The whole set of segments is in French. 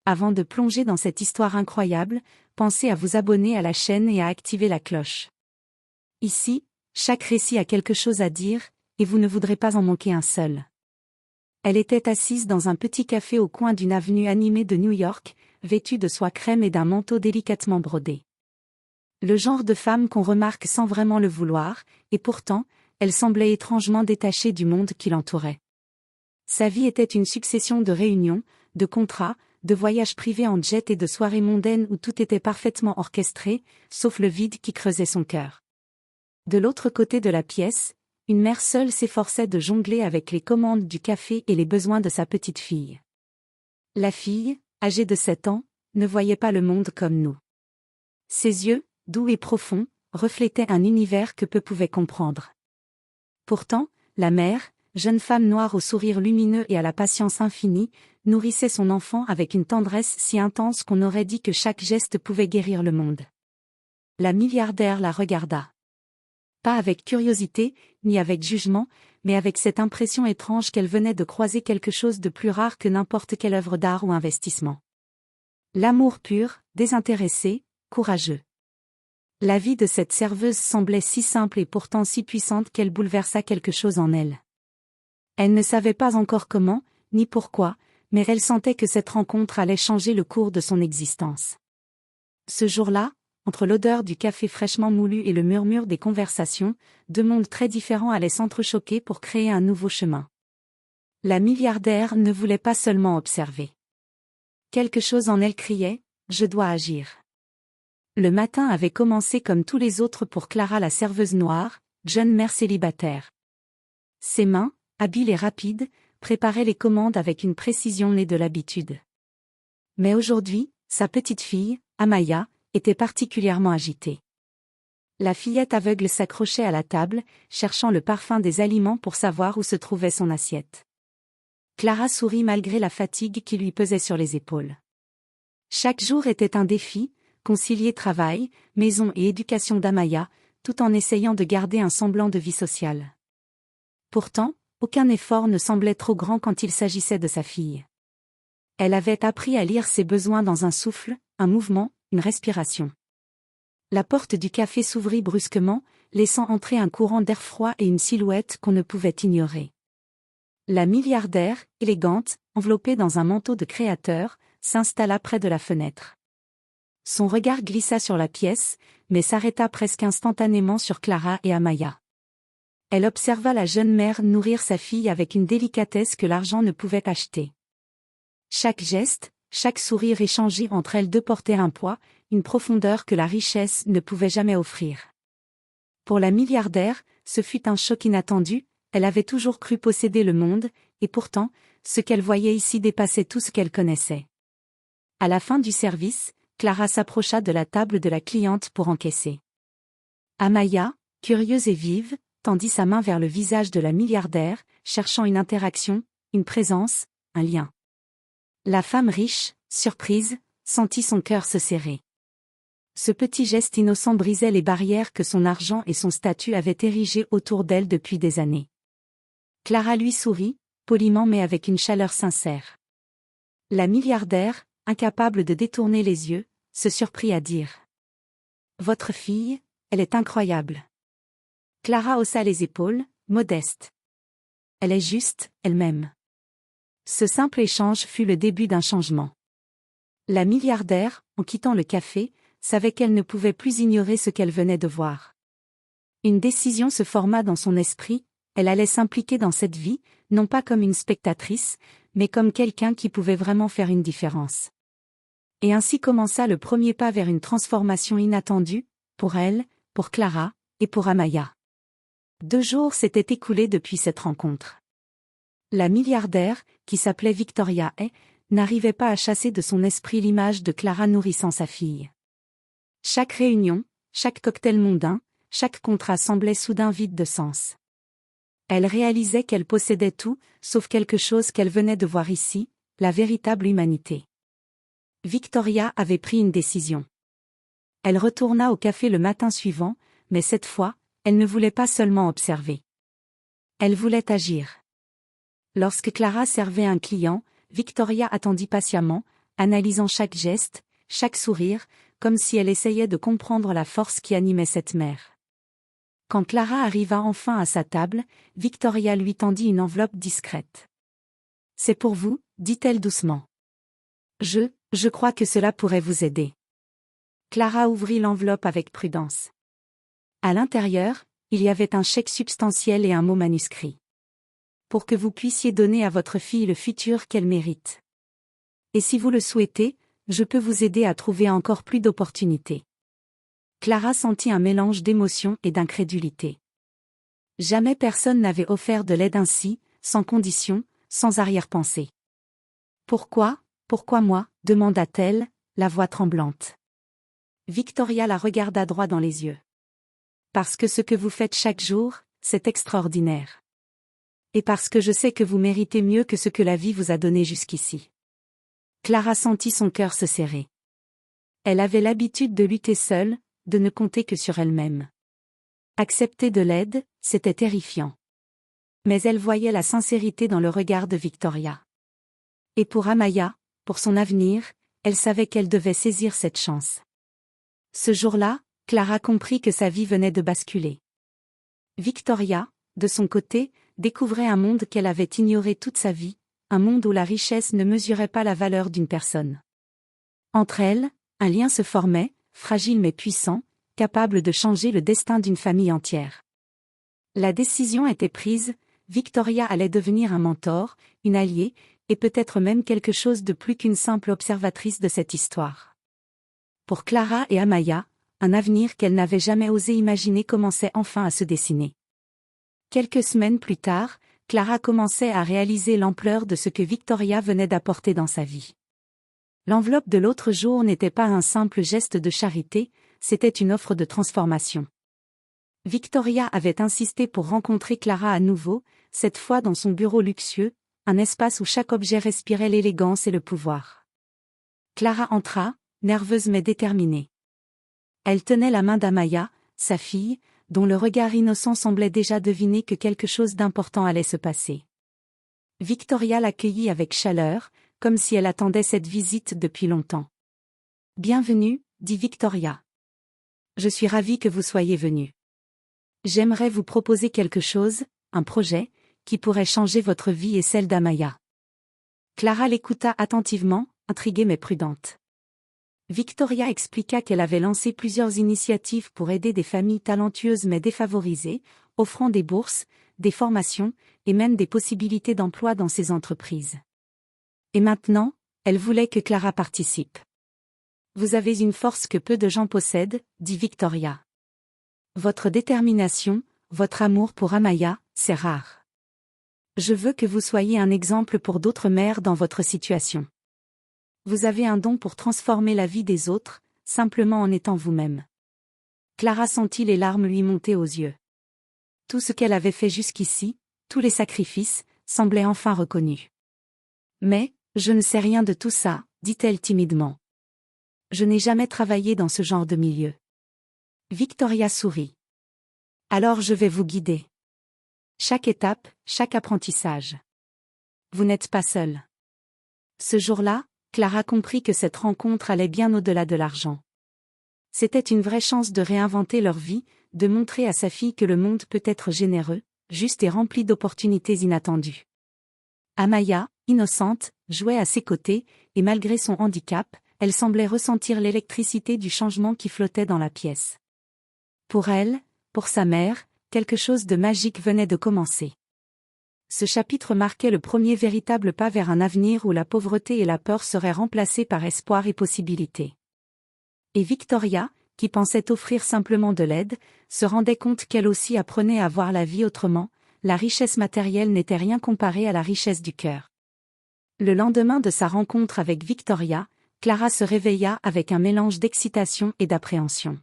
Avant de plonger dans cette histoire incroyable, pensez à vous abonner à la chaîne et à activer la cloche. Ici, chaque récit a quelque chose à dire, et vous ne voudrez pas en manquer un seul. Elle était assise dans un petit café au coin d'une avenue animée de New York, vêtue de soie crème et d'un manteau délicatement brodé. Le genre de femme qu'on remarque sans vraiment le vouloir, et pourtant, elle semblait étrangement détachée du monde qui l'entourait. Sa vie était une succession de réunions, de contrats, de voyages privés en jet et de soirées mondaines où tout était parfaitement orchestré, sauf le vide qui creusait son cœur. De l'autre côté de la pièce, une mère seule s'efforçait de jongler avec les commandes du café et les besoins de sa petite fille. La fille, âgée de 7 ans, ne voyait pas le monde comme nous. Ses yeux, doux et profonds, reflétaient un univers que peu pouvaient comprendre. Pourtant, la mère, jeune femme noire au sourire lumineux et à la patience infinie, nourrissait son enfant avec une tendresse si intense qu'on aurait dit que chaque geste pouvait guérir le monde. La milliardaire la regarda. Pas avec curiosité, ni avec jugement, mais avec cette impression étrange qu'elle venait de croiser quelque chose de plus rare que n'importe quelle œuvre d'art ou investissement. L'amour pur, désintéressé, courageux. La vie de cette serveuse semblait si simple et pourtant si puissante qu'elle bouleversa quelque chose en elle. Elle ne savait pas encore comment, ni pourquoi, mais elle sentait que cette rencontre allait changer le cours de son existence. Ce jour-là, entre l'odeur du café fraîchement moulu et le murmure des conversations, deux mondes très différents allaient s'entrechoquer pour créer un nouveau chemin. La milliardaire ne voulait pas seulement observer. Quelque chose en elle criait « Je dois agir ». Le matin avait commencé comme tous les autres pour Clara la serveuse noire, jeune mère célibataire. Ses mains, habiles et rapides, préparaient les commandes avec une précision née de l'habitude. Mais aujourd'hui, sa petite fille, Amaya, était particulièrement agitée. La fillette aveugle s'accrochait à la table, cherchant le parfum des aliments pour savoir où se trouvait son assiette. Clara sourit malgré la fatigue qui lui pesait sur les épaules. Chaque jour était un défi, concilier travail, maison et éducation d'Amaya, tout en essayant de garder un semblant de vie sociale. Pourtant, aucun effort ne semblait trop grand quand il s'agissait de sa fille. Elle avait appris à lire ses besoins dans un souffle, un mouvement, une respiration. La porte du café s'ouvrit brusquement, laissant entrer un courant d'air froid et une silhouette qu'on ne pouvait ignorer. La milliardaire, élégante, enveloppée dans un manteau de créateur, s'installa près de la fenêtre. Son regard glissa sur la pièce, mais s'arrêta presque instantanément sur Clara et Amaya. Elle observa la jeune mère nourrir sa fille avec une délicatesse que l'argent ne pouvait acheter. Chaque geste, chaque sourire échangé entre elles deux portait un poids, une profondeur que la richesse ne pouvait jamais offrir. Pour la milliardaire, ce fut un choc inattendu, elle avait toujours cru posséder le monde, et pourtant, ce qu'elle voyait ici dépassait tout ce qu'elle connaissait. À la fin du service, Clara s'approcha de la table de la cliente pour encaisser. Amaya, curieuse et vive, tendit sa main vers le visage de la milliardaire, cherchant une interaction, une présence, un lien. La femme riche, surprise, sentit son cœur se serrer. Ce petit geste innocent brisait les barrières que son argent et son statut avaient érigées autour d'elle depuis des années. Clara lui sourit, poliment mais avec une chaleur sincère. La milliardaire, incapable de détourner les yeux, se surprit à dire « Votre fille, elle est incroyable. » Clara haussa les épaules, modeste. « Elle est juste, elle-même. » Ce simple échange fut le début d'un changement. La milliardaire, en quittant le café, savait qu'elle ne pouvait plus ignorer ce qu'elle venait de voir. Une décision se forma dans son esprit, elle allait s'impliquer dans cette vie, non pas comme une spectatrice, mais comme quelqu'un qui pouvait vraiment faire une différence. Et ainsi commença le premier pas vers une transformation inattendue, pour elle, pour Clara, et pour Amaya. 2 jours s'étaient écoulés depuis cette rencontre. La milliardaire, qui s'appelait Victoria n'arrivait pas à chasser de son esprit l'image de Clara nourrissant sa fille. Chaque réunion, chaque cocktail mondain, chaque contrat semblait soudain vide de sens. Elle réalisait qu'elle possédait tout, sauf quelque chose qu'elle venait de voir ici, la véritable humanité. Victoria avait pris une décision. Elle retourna au café le matin suivant, mais cette fois, elle ne voulait pas seulement observer. Elle voulait agir. Lorsque Clara servait un client, Victoria attendit patiemment, analysant chaque geste, chaque sourire, comme si elle essayait de comprendre la force qui animait cette mère. Quand Clara arriva enfin à sa table, Victoria lui tendit une enveloppe discrète. « C'est pour vous, dit-elle doucement. Je crois que cela pourrait vous aider. » Clara ouvrit l'enveloppe avec prudence. À l'intérieur, il y avait un chèque substantiel et un mot manuscrit. « Pour que vous puissiez donner à votre fille le futur qu'elle mérite. Et si vous le souhaitez, je peux vous aider à trouver encore plus d'opportunités. » Clara sentit un mélange d'émotion et d'incrédulité. Jamais personne n'avait offert de l'aide ainsi, sans condition, sans arrière-pensée. « Pourquoi moi ?» demanda-t-elle, la voix tremblante. Victoria la regarda droit dans les yeux. « Parce que ce que vous faites chaque jour, c'est extraordinaire. Et parce que je sais que vous méritez mieux que ce que la vie vous a donné jusqu'ici. » Clara sentit son cœur se serrer. Elle avait l'habitude de lutter seule, de ne compter que sur elle-même. Accepter de l'aide, c'était terrifiant. Mais elle voyait la sincérité dans le regard de Victoria. Et pour Amaya, pour son avenir, elle savait qu'elle devait saisir cette chance. Ce jour-là, Clara comprit que sa vie venait de basculer. Victoria, de son côté, découvrait un monde qu'elle avait ignoré toute sa vie, un monde où la richesse ne mesurait pas la valeur d'une personne. Entre elles, un lien se formait, fragile mais puissant, capable de changer le destin d'une famille entière. La décision était prise, Victoria allait devenir un mentor, une alliée, et peut-être même quelque chose de plus qu'une simple observatrice de cette histoire. Pour Clara et Amaya, un avenir qu'elle n'avait jamais osé imaginer commençait enfin à se dessiner. Quelques semaines plus tard, Clara commençait à réaliser l'ampleur de ce que Victoria venait d'apporter dans sa vie. L'enveloppe de l'autre jour n'était pas un simple geste de charité, c'était une offre de transformation. Victoria avait insisté pour rencontrer Clara à nouveau, cette fois dans son bureau luxueux, un espace où chaque objet respirait l'élégance et le pouvoir. Clara entra, nerveuse mais déterminée. Elle tenait la main d'Amaya, sa fille, dont le regard innocent semblait déjà deviner que quelque chose d'important allait se passer. Victoria l'accueillit avec chaleur, comme si elle attendait cette visite depuis longtemps. « Bienvenue, dit Victoria. Je suis ravie que vous soyez venue. J'aimerais vous proposer quelque chose, un projet, qui pourrait changer votre vie et celle d'Amaya. » Clara l'écouta attentivement, intriguée mais prudente. Victoria expliqua qu'elle avait lancé plusieurs initiatives pour aider des familles talentueuses mais défavorisées, offrant des bourses, des formations, et même des possibilités d'emploi dans ces entreprises. Et maintenant, elle voulait que Clara participe. « Vous avez une force que peu de gens possèdent, dit Victoria. Votre détermination, votre amour pour Amaya, c'est rare. Je veux que vous soyez un exemple pour d'autres mères dans votre situation. Vous avez un don pour transformer la vie des autres, simplement en étant vous-même. » Clara sentit les larmes lui monter aux yeux. Tout ce qu'elle avait fait jusqu'ici, tous les sacrifices, semblaient enfin reconnus. « Mais, je ne sais rien de tout ça, dit-elle timidement. Je n'ai jamais travaillé dans ce genre de milieu. » Victoria sourit. « Alors je vais vous guider. Chaque étape, chaque apprentissage. Vous n'êtes pas seul. » Ce jour-là, Clara comprit que cette rencontre allait bien au-delà de l'argent. C'était une vraie chance de réinventer leur vie, de montrer à sa fille que le monde peut être généreux, juste et rempli d'opportunités inattendues. Amaya, innocente, jouait à ses côtés, et malgré son handicap, elle semblait ressentir l'électricité du changement qui flottait dans la pièce. Pour elle, pour sa mère, quelque chose de magique venait de commencer. Ce chapitre marquait le premier véritable pas vers un avenir où la pauvreté et la peur seraient remplacées par espoir et possibilité. Et Victoria, qui pensait offrir simplement de l'aide, se rendait compte qu'elle aussi apprenait à voir la vie autrement, la richesse matérielle n'était rien comparée à la richesse du cœur. Le lendemain de sa rencontre avec Victoria, Clara se réveilla avec un mélange d'excitation et d'appréhension.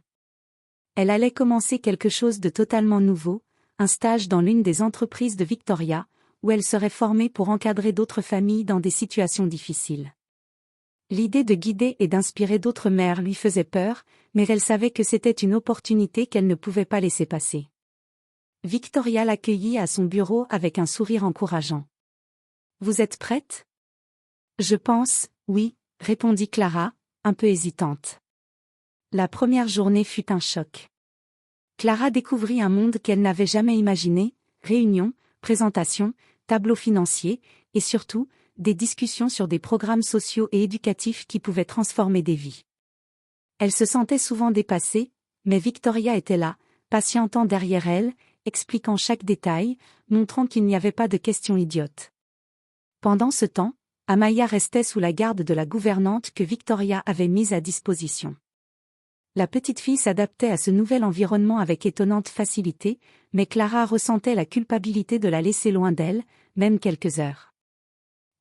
Elle allait commencer quelque chose de totalement nouveau, un stage dans l'une des entreprises de Victoria, où elle serait formée pour encadrer d'autres familles dans des situations difficiles. L'idée de guider et d'inspirer d'autres mères lui faisait peur, mais elle savait que c'était une opportunité qu'elle ne pouvait pas laisser passer. Victoria l'accueillit à son bureau avec un sourire encourageant. « Vous êtes prête ? » « Je pense, oui, » répondit Clara, un peu hésitante. La première journée fut un choc. Clara découvrit un monde qu'elle n'avait jamais imaginé, réunions, présentations, tableaux financiers, et surtout, des discussions sur des programmes sociaux et éducatifs qui pouvaient transformer des vies. Elle se sentait souvent dépassée, mais Victoria était là, patientant derrière elle, expliquant chaque détail, montrant qu'il n'y avait pas de questions idiotes. Pendant ce temps, Amaya restait sous la garde de la gouvernante que Victoria avait mise à disposition. La petite fille s'adaptait à ce nouvel environnement avec étonnante facilité, mais Clara ressentait la culpabilité de la laisser loin d'elle, même quelques heures.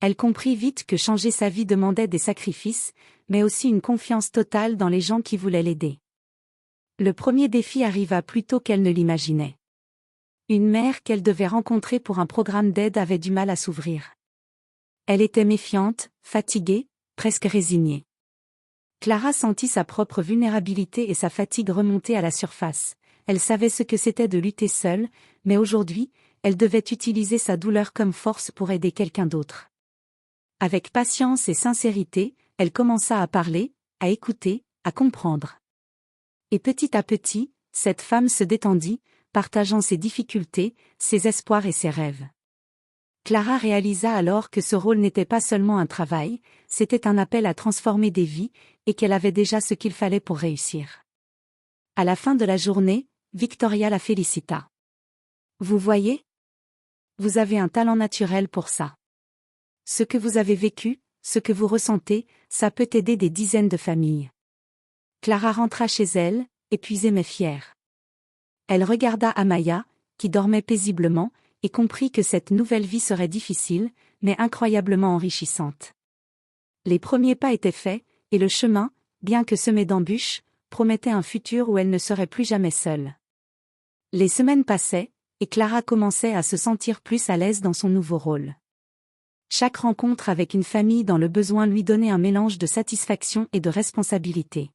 Elle comprit vite que changer sa vie demandait des sacrifices, mais aussi une confiance totale dans les gens qui voulaient l'aider. Le premier défi arriva plus tôt qu'elle ne l'imaginait. Une mère qu'elle devait rencontrer pour un programme d'aide avait du mal à s'ouvrir. Elle était méfiante, fatiguée, presque résignée. Clara sentit sa propre vulnérabilité et sa fatigue remonter à la surface. Elle savait ce que c'était de lutter seule, mais aujourd'hui, elle devait utiliser sa douleur comme force pour aider quelqu'un d'autre. Avec patience et sincérité, elle commença à parler, à écouter, à comprendre. Et petit à petit, cette femme se détendit, partageant ses difficultés, ses espoirs et ses rêves. Clara réalisa alors que ce rôle n'était pas seulement un travail, c'était un appel à transformer des vies, et qu'elle avait déjà ce qu'il fallait pour réussir. À la fin de la journée, Victoria la félicita. « Vous voyez ? Vous avez un talent naturel pour ça. Ce que vous avez vécu, ce que vous ressentez, ça peut aider des dizaines de familles. » Clara rentra chez elle, épuisée mais fière. Elle regarda Amaya, qui dormait paisiblement, et comprit que cette nouvelle vie serait difficile, mais incroyablement enrichissante. Les premiers pas étaient faits, et le chemin, bien que semé d'embûches, promettait un futur où elle ne serait plus jamais seule. Les semaines passaient, et Clara commençait à se sentir plus à l'aise dans son nouveau rôle. Chaque rencontre avec une famille dans le besoin lui donnait un mélange de satisfaction et de responsabilité.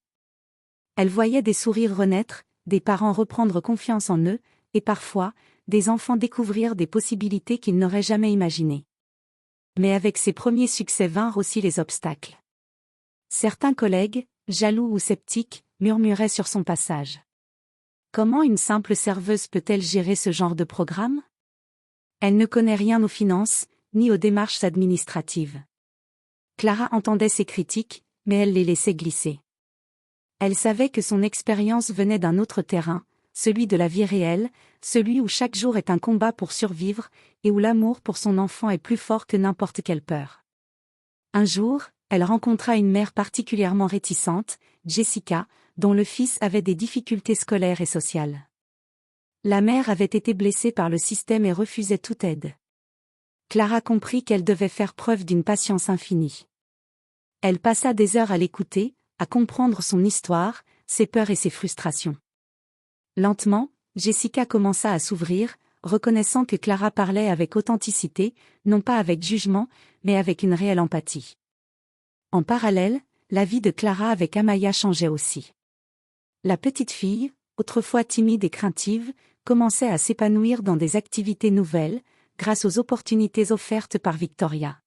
Elle voyait des sourires renaître, des parents reprendre confiance en eux, et parfois, des enfants découvrir des possibilités qu'ils n'auraient jamais imaginées. Mais avec ses premiers succès vinrent aussi les obstacles. Certains collègues, jaloux ou sceptiques, murmuraient sur son passage. Comment une simple serveuse peut-elle gérer ce genre de programme ? Elle ne connaît rien aux finances, ni aux démarches administratives. Clara entendait ces critiques, mais elle les laissait glisser. Elle savait que son expérience venait d'un autre terrain, celui de la vie réelle, celui où chaque jour est un combat pour survivre, et où l'amour pour son enfant est plus fort que n'importe quelle peur. Un jour, elle rencontra une mère particulièrement réticente, Jessica, dont le fils avait des difficultés scolaires et sociales. La mère avait été blessée par le système et refusait toute aide. Clara comprit qu'elle devait faire preuve d'une patience infinie. Elle passa des heures à l'écouter, à comprendre son histoire, ses peurs et ses frustrations. Lentement, Jessica commença à s'ouvrir, reconnaissant que Clara parlait avec authenticité, non pas avec jugement, mais avec une réelle empathie. En parallèle, la vie de Clara avec Amaya changeait aussi. La petite fille, autrefois timide et craintive, commençait à s'épanouir dans des activités nouvelles, grâce aux opportunités offertes par Victoria.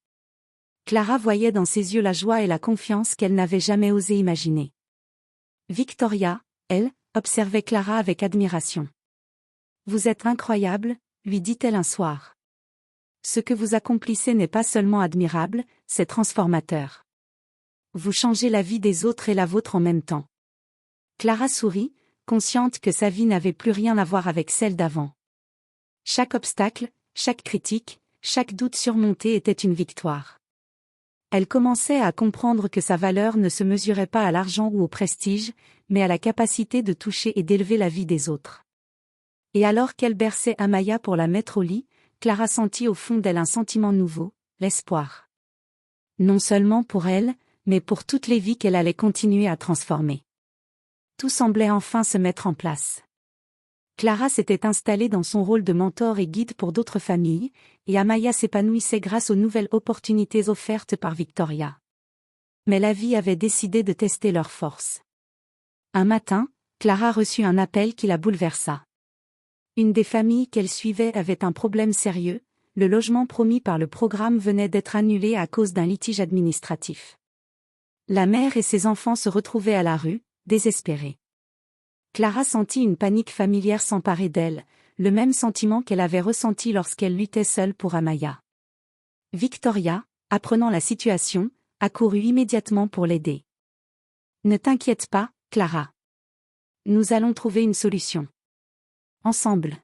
Clara voyait dans ses yeux la joie et la confiance qu'elle n'avait jamais osé imaginer. Victoria, elle, observait Clara avec admiration. « Vous êtes incroyable », lui dit-elle un soir. « Ce que vous accomplissez n'est pas seulement admirable, c'est transformateur. Vous changez la vie des autres et la vôtre en même temps. » Clara sourit, consciente que sa vie n'avait plus rien à voir avec celle d'avant. Chaque obstacle, chaque critique, chaque doute surmonté était une victoire. Elle commençait à comprendre que sa valeur ne se mesurait pas à l'argent ou au prestige, mais à la capacité de toucher et d'élever la vie des autres. Et alors qu'elle berçait Amaya pour la mettre au lit, Clara sentit au fond d'elle un sentiment nouveau, l'espoir. Non seulement pour elle, mais pour toutes les vies qu'elle allait continuer à transformer. Tout semblait enfin se mettre en place. Clara s'était installée dans son rôle de mentor et guide pour d'autres familles, et Amaya s'épanouissait grâce aux nouvelles opportunités offertes par Victoria. Mais la vie avait décidé de tester leurs forces. Un matin, Clara reçut un appel qui la bouleversa. Une des familles qu'elle suivait avait un problème sérieux, le logement promis par le programme venait d'être annulé à cause d'un litige administratif. La mère et ses enfants se retrouvaient à la rue, désespérés. Clara sentit une panique familière s'emparer d'elle, le même sentiment qu'elle avait ressenti lorsqu'elle luttait seule pour Amaya. Victoria, apprenant la situation, accourut immédiatement pour l'aider. « Ne t'inquiète pas, Clara. Nous allons trouver une solution. Ensemble. »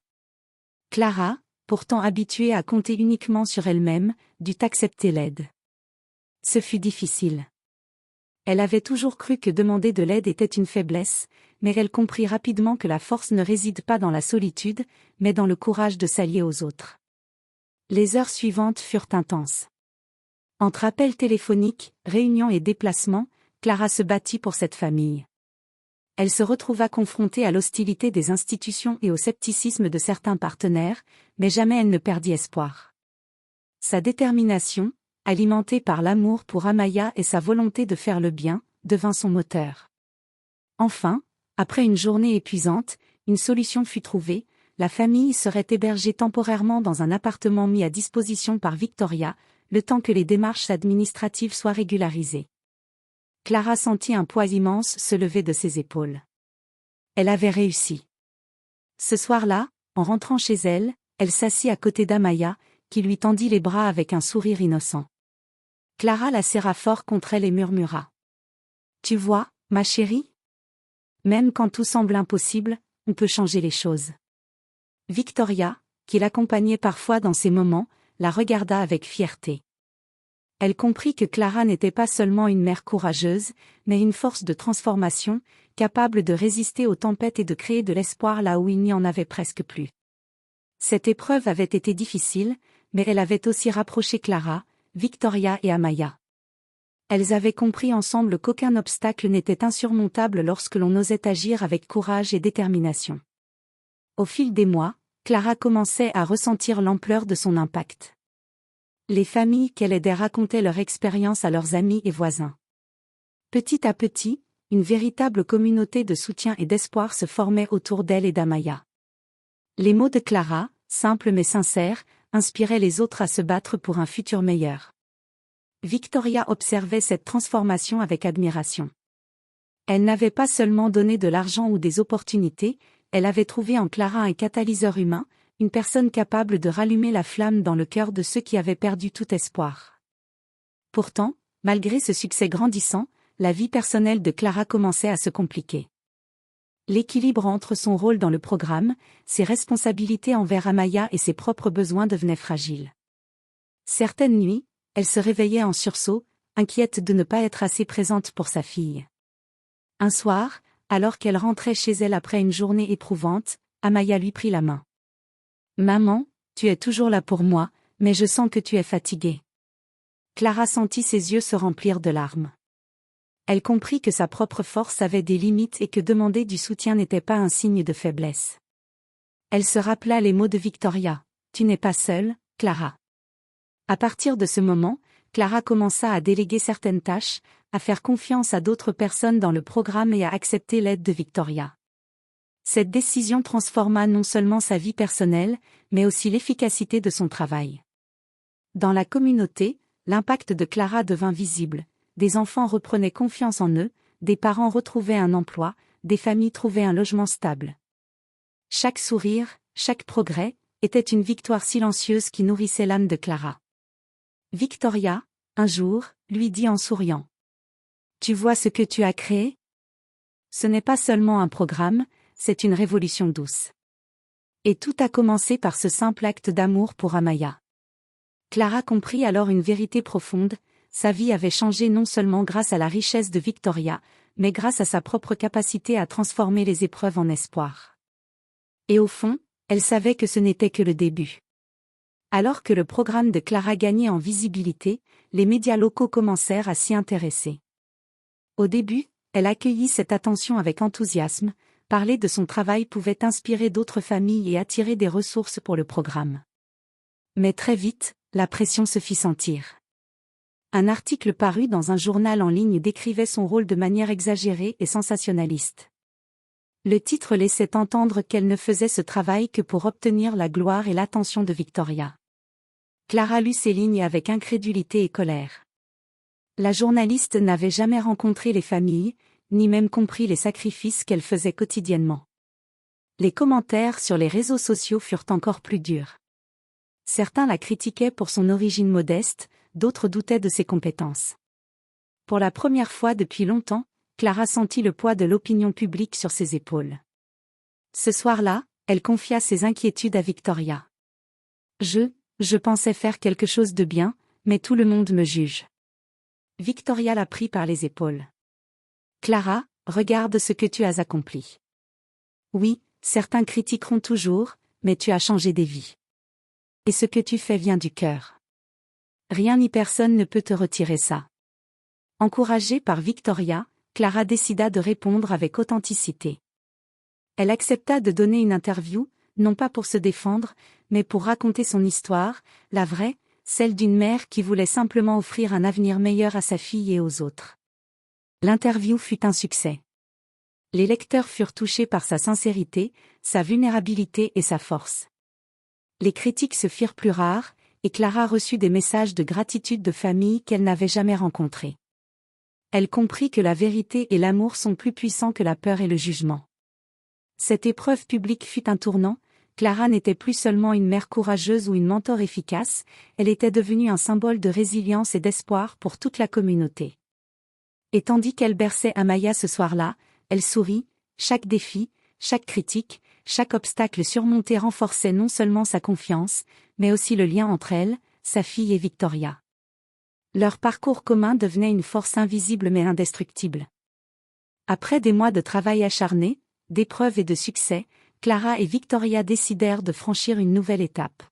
Clara, pourtant habituée à compter uniquement sur elle-même, dut accepter l'aide. Ce fut difficile. Elle avait toujours cru que demander de l'aide était une faiblesse, mais elle comprit rapidement que la force ne réside pas dans la solitude, mais dans le courage de s'allier aux autres. Les heures suivantes furent intenses. Entre appels téléphoniques, réunions et déplacements, Clara se battit pour cette famille. Elle se retrouva confrontée à l'hostilité des institutions et au scepticisme de certains partenaires, mais jamais elle ne perdit espoir. Sa détermination, alimentée par l'amour pour Amaya et sa volonté de faire le bien, devint son moteur. Enfin, après une journée épuisante, une solution fut trouvée, la famille serait hébergée temporairement dans un appartement mis à disposition par Victoria, le temps que les démarches administratives soient régularisées. Clara sentit un poids immense se lever de ses épaules. Elle avait réussi. Ce soir-là, en rentrant chez elle, elle s'assit à côté d'Amaya, qui lui tendit les bras avec un sourire innocent. Clara la serra fort contre elle et murmura. « Tu vois, ma chérie ? Même quand tout semble impossible, on peut changer les choses. » Victoria, qui l'accompagnait parfois dans ces moments, la regarda avec fierté. Elle comprit que Clara n'était pas seulement une mère courageuse, mais une force de transformation, capable de résister aux tempêtes et de créer de l'espoir là où il n'y en avait presque plus. Cette épreuve avait été difficile, mais elle avait aussi rapproché Clara, Victoria et Amaya. Elles avaient compris ensemble qu'aucun obstacle n'était insurmontable lorsque l'on osait agir avec courage et détermination. Au fil des mois, Clara commençait à ressentir l'ampleur de son impact. Les familles qu'elle aidait racontaient leur expérience à leurs amis et voisins. Petit à petit, une véritable communauté de soutien et d'espoir se formait autour d'elle et d'Amaya. Les mots de Clara, simples mais sincères, inspiraient les autres à se battre pour un futur meilleur. Victoria observait cette transformation avec admiration. Elle n'avait pas seulement donné de l'argent ou des opportunités, elle avait trouvé en Clara un catalyseur humain, une personne capable de rallumer la flamme dans le cœur de ceux qui avaient perdu tout espoir. Pourtant, malgré ce succès grandissant, la vie personnelle de Clara commençait à se compliquer. L'équilibre entre son rôle dans le programme, ses responsabilités envers Amaya et ses propres besoins devenait fragile. Certaines nuits, elle se réveillait en sursaut, inquiète de ne pas être assez présente pour sa fille. Un soir, alors qu'elle rentrait chez elle après une journée éprouvante, Amaya lui prit la main. « Maman, tu es toujours là pour moi, mais je sens que tu es fatiguée. » Clara sentit ses yeux se remplir de larmes. Elle comprit que sa propre force avait des limites et que demander du soutien n'était pas un signe de faiblesse. Elle se rappela les mots de Victoria. « Tu n'es pas seule, Clara. » À partir de ce moment, Clara commença à déléguer certaines tâches, à faire confiance à d'autres personnes dans le programme et à accepter l'aide de Victoria. Cette décision transforma non seulement sa vie personnelle, mais aussi l'efficacité de son travail. Dans la communauté, l'impact de Clara devint visible. Des enfants reprenaient confiance en eux, des parents retrouvaient un emploi, des familles trouvaient un logement stable. Chaque sourire, chaque progrès, était une victoire silencieuse qui nourrissait l'âme de Clara. Victoria, un jour, lui dit en souriant. « Tu vois ce que tu as créé ? Ce n'est pas seulement un programme, c'est une révolution douce. » Et tout a commencé par ce simple acte d'amour pour Amaya. Clara comprit alors une vérité profonde, sa vie avait changé non seulement grâce à la richesse de Victoria, mais grâce à sa propre capacité à transformer les épreuves en espoir. Et au fond, elle savait que ce n'était que le début. Alors que le programme de Clara gagnait en visibilité, les médias locaux commencèrent à s'y intéresser. Au début, elle accueillit cette attention avec enthousiasme, parler de son travail pouvait inspirer d'autres familles et attirer des ressources pour le programme. Mais très vite, la pression se fit sentir. Un article paru dans un journal en ligne décrivait son rôle de manière exagérée et sensationnaliste. Le titre laissait entendre qu'elle ne faisait ce travail que pour obtenir la gloire et l'attention de Victoria. Clara lut ces lignes avec incrédulité et colère. La journaliste n'avait jamais rencontré les familles, ni même compris les sacrifices qu'elle faisait quotidiennement. Les commentaires sur les réseaux sociaux furent encore plus durs. Certains la critiquaient pour son origine modeste, d'autres doutaient de ses compétences. Pour la première fois depuis longtemps, Clara sentit le poids de l'opinion publique sur ses épaules. Ce soir-là, elle confia ses inquiétudes à Victoria. Je pensais faire quelque chose de bien, mais tout le monde me juge. Victoria la prit par les épaules. Clara, regarde ce que tu as accompli. Oui, certains critiqueront toujours, mais tu as changé des vies. Et ce que tu fais vient du cœur. Rien ni personne ne peut te retirer ça. Encouragée par Victoria, Clara décida de répondre avec authenticité. Elle accepta de donner une interview, non pas pour se défendre, mais pour raconter son histoire, la vraie, celle d'une mère qui voulait simplement offrir un avenir meilleur à sa fille et aux autres. L'interview fut un succès. Les lecteurs furent touchés par sa sincérité, sa vulnérabilité et sa force. Les critiques se firent plus rares, et Clara reçut des messages de gratitude de familles qu'elle n'avait jamais rencontrées. Elle comprit que la vérité et l'amour sont plus puissants que la peur et le jugement. Cette épreuve publique fut un tournant. Clara n'était plus seulement une mère courageuse ou une mentor efficace, elle était devenue un symbole de résilience et d'espoir pour toute la communauté. Et tandis qu'elle berçait Amaya ce soir-là, elle sourit, chaque défi, chaque critique, chaque obstacle surmonté renforçait non seulement sa confiance, mais aussi le lien entre elle, sa fille et Victoria. Leur parcours commun devenait une force invisible mais indestructible. Après des mois de travail acharné, d'épreuves et de succès, Clara et Victoria décidèrent de franchir une nouvelle étape.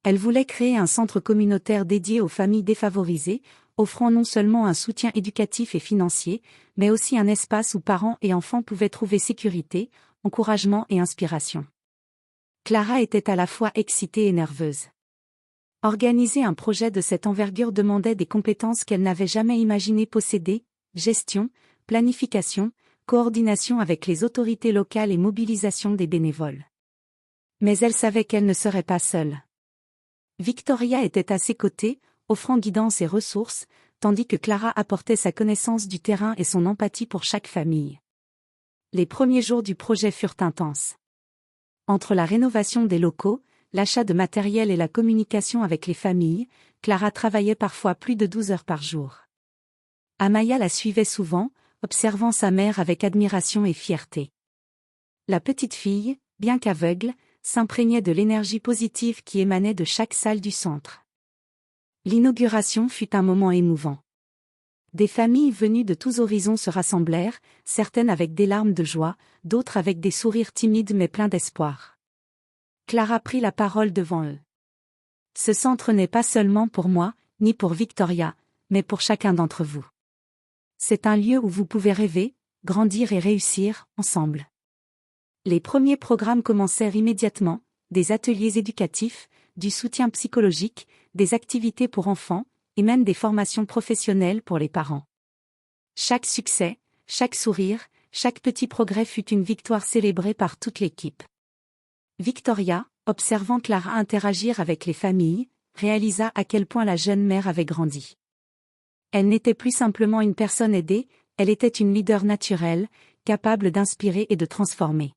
Elles voulaient créer un centre communautaire dédié aux familles défavorisées, offrant non seulement un soutien éducatif et financier, mais aussi un espace où parents et enfants pouvaient trouver sécurité, encouragement et inspiration. Clara était à la fois excitée et nerveuse. Organiser un projet de cette envergure demandait des compétences qu'elle n'avait jamais imaginé posséder, gestion, planification, coordination avec les autorités locales et mobilisation des bénévoles. Mais elle savait qu'elle ne serait pas seule. Victoria était à ses côtés, offrant guidance et ressources, tandis que Clara apportait sa connaissance du terrain et son empathie pour chaque famille. Les premiers jours du projet furent intenses. Entre la rénovation des locaux, l'achat de matériel et la communication avec les familles, Clara travaillait parfois plus de 12 heures par jour. Amaya la suivait souvent, observant sa mère avec admiration et fierté. La petite fille, bien qu'aveugle, s'imprégnait de l'énergie positive qui émanait de chaque salle du centre. L'inauguration fut un moment émouvant. Des familles venues de tous horizons se rassemblèrent, certaines avec des larmes de joie, d'autres avec des sourires timides mais pleins d'espoir. Clara prit la parole devant eux. Ce centre n'est pas seulement pour moi, ni pour Victoria, mais pour chacun d'entre vous. C'est un lieu où vous pouvez rêver, grandir et réussir, ensemble. Les premiers programmes commencèrent immédiatement, des ateliers éducatifs, du soutien psychologique, des activités pour enfants, et même des formations professionnelles pour les parents. Chaque succès, chaque sourire, chaque petit progrès fut une victoire célébrée par toute l'équipe. Victoria, observant Clara interagir avec les familles, réalisa à quel point la jeune mère avait grandi. Elle n'était plus simplement une personne aidée, elle était une leader naturelle, capable d'inspirer et de transformer.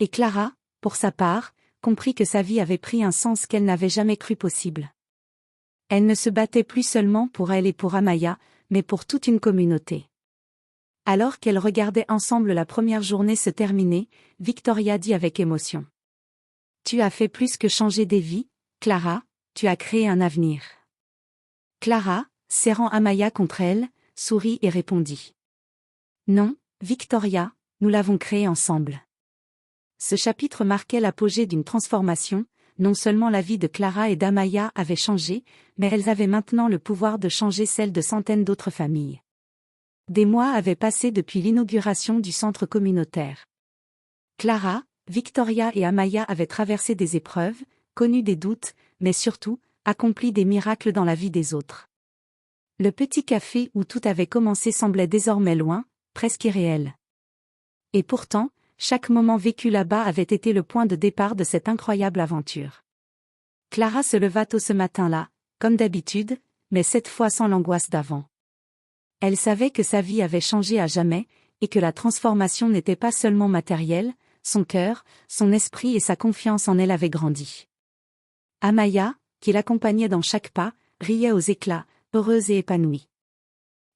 Et Clara, pour sa part, comprit que sa vie avait pris un sens qu'elle n'avait jamais cru possible. Elle ne se battait plus seulement pour elle et pour Amaya, mais pour toute une communauté. Alors qu'elles regardaient ensemble la première journée se terminer, Victoria dit avec émotion. « Tu as fait plus que changer des vies, Clara, tu as créé un avenir. » Clara, serrant Amaya contre elle, sourit et répondit. « Non, Victoria, nous l'avons créé ensemble. » Ce chapitre marquait l'apogée d'une transformation, non seulement la vie de Clara et d'Amaya avait changé, mais elles avaient maintenant le pouvoir de changer celle de centaines d'autres familles. Des mois avaient passé depuis l'inauguration du centre communautaire. Clara, Victoria et Amaya avaient traversé des épreuves, connu des doutes, mais surtout, accompli des miracles dans la vie des autres. Le petit café où tout avait commencé semblait désormais loin, presque irréel. Et pourtant, chaque moment vécu là-bas avait été le point de départ de cette incroyable aventure. Clara se leva tôt ce matin-là, comme d'habitude, mais cette fois sans l'angoisse d'avant. Elle savait que sa vie avait changé à jamais, et que la transformation n'était pas seulement matérielle, son cœur, son esprit et sa confiance en elle avaient grandi. Amaya, qui l'accompagnait dans chaque pas, riait aux éclats, heureuse et épanouie.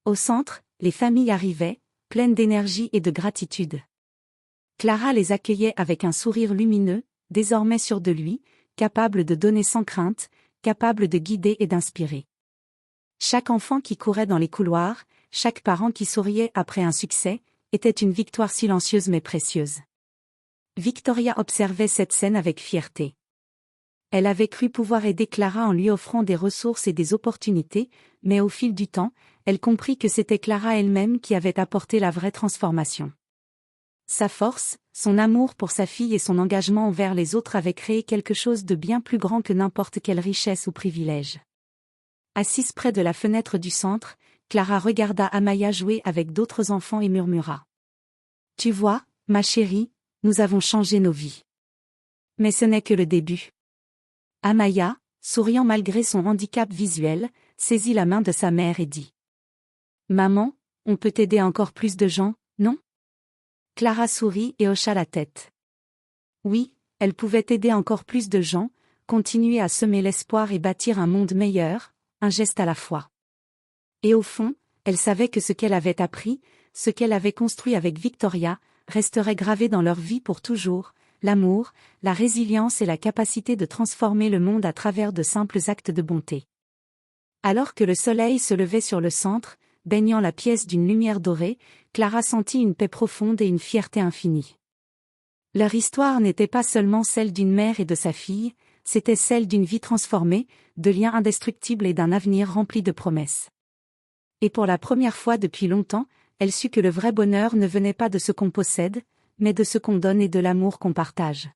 Au centre, les familles arrivaient, pleines d'énergie et de gratitude. Clara les accueillait avec un sourire lumineux, désormais sûre de lui, capable de donner sans crainte, capable de guider et d'inspirer. Chaque enfant qui courait dans les couloirs, chaque parent qui souriait après un succès, était une victoire silencieuse mais précieuse. Victoria observait cette scène avec fierté. Elle avait cru pouvoir aider Clara en lui offrant des ressources et des opportunités, mais au fil du temps, elle comprit que c'était Clara elle-même qui avait apporté la vraie transformation. Sa force, son amour pour sa fille et son engagement envers les autres avaient créé quelque chose de bien plus grand que n'importe quelle richesse ou privilège. Assise près de la fenêtre du centre, Clara regarda Amaya jouer avec d'autres enfants et murmura. « Tu vois, ma chérie, nous avons changé nos vies. Mais ce n'est que le début. » Amaya, souriant malgré son handicap visuel, saisit la main de sa mère et dit. « Maman, on peut aider encore plus de gens, non ?» Clara sourit et hocha la tête. Oui, elle pouvait aider encore plus de gens, continuer à semer l'espoir et bâtir un monde meilleur, un geste à la fois. Et au fond, elle savait que ce qu'elle avait appris, ce qu'elle avait construit avec Victoria, resterait gravé dans leur vie pour toujours, l'amour, la résilience et la capacité de transformer le monde à travers de simples actes de bonté. Alors que le soleil se levait sur le centre, baignant la pièce d'une lumière dorée, Clara sentit une paix profonde et une fierté infinie. Leur histoire n'était pas seulement celle d'une mère et de sa fille, c'était celle d'une vie transformée, de liens indestructibles et d'un avenir rempli de promesses. Et pour la première fois depuis longtemps, elle sut que le vrai bonheur ne venait pas de ce qu'on possède, mais de ce qu'on donne et de l'amour qu'on partage.